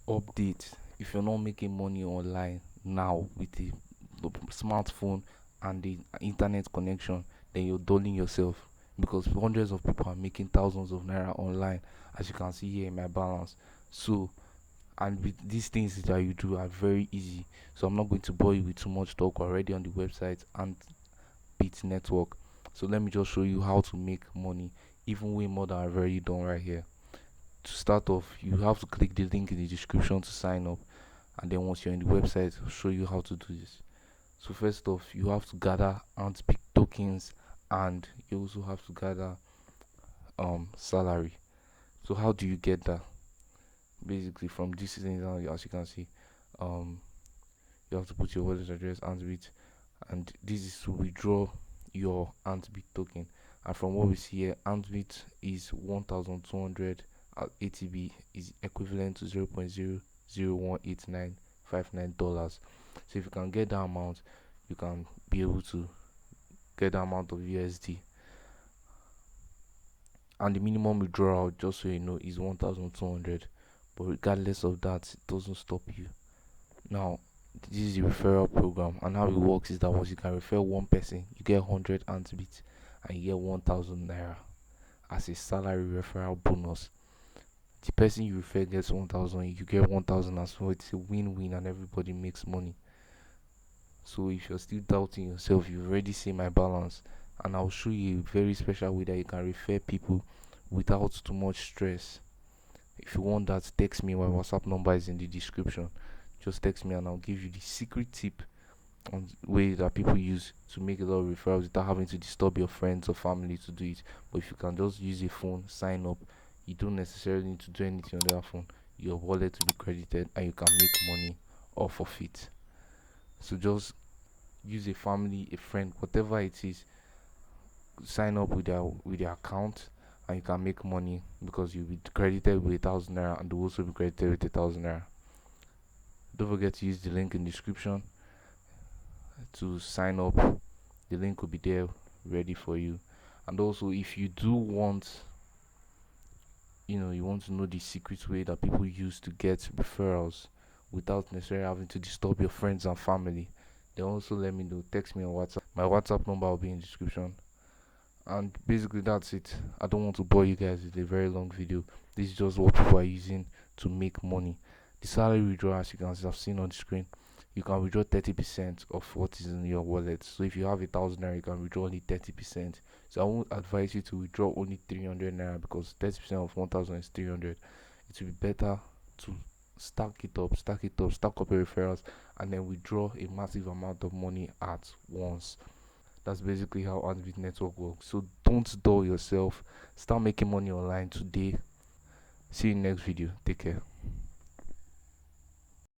update. If you're not making money online now with the smartphone and the internet connection, then you're dulling yourself, because hundreds of people are making thousands of naira online, as you can see here in my balance. So, and with these things that you do are very easy. So I'm not going to bore you with too much talk. We're already on the website and Bit Network. So let me just show you how to make money, even way more than I've already done right here. To start off, you have to click the link in the description to sign up, and then once you're in the website, I'll show you how to do this. So first off, you have to gather Antpic tokens, and you also have to gather salary. So how do you get that? Basically, from this thing, as you can see, um you have to put your wallet address Antbit, and this is to withdraw your Antbit token. And from what we see here, Antbit is 1,200 ATB is equivalent to 0.0018959 dollars. So if you can get that amount, you can be able to get the amount of USD. And the minimum withdrawal, just so you know, is 1,200. But regardless of that, it doesn't stop you. Now, this is the referral program, and how it works is that once you can refer one person, you get 100 ant bits, and you get 1,000 naira as a salary referral bonus. The person you refer gets 1,000, you get 1,000 as well. It's a win-win, and everybody makes money. So if you're still doubting yourself, you've already seen my balance, and I'll show you a very special way that you can refer people without too much stress. If you want that, text me. My WhatsApp number is in the description. Just text me and I'll give you the secret tip on way that people use to make a lot of referrals without having to disturb your friends or family to do it. But if you can just use a phone, sign up, you don't necessarily need to do anything on that phone. Your wallet will be credited and you can make money off of it. So just use a family, a friend, whatever it is, sign up with their account, and you can make money because you'll be credited with 1,000 naira and they'll also be credited with 1,000 naira. Don't forget to use the link in the description to sign up. The link will be there ready for you. And also, if you do want, you want to know the secret way that people use to get referrals without necessarily having to disturb your friends and family, then also let me know. Text me on WhatsApp. My WhatsApp number will be in the description. And basically, that's it. I don't want to bore you guys with a very long video. This is just what people are using to make money. The salary withdrawal, as you can see, I've seen on the screen, you can withdraw 30% of what is in your wallet. So if you have 1,000 naira, you can withdraw only 30%. So I won't advise you to withdraw only 300 naira, because 30% of 1,000 is 300. It will be better to stack it up, stack up your referrals, and then withdraw a massive amount of money at once. That's basically how Adbit Network works. So don't dull yourself. Start making money online today. See you in next video. Take care.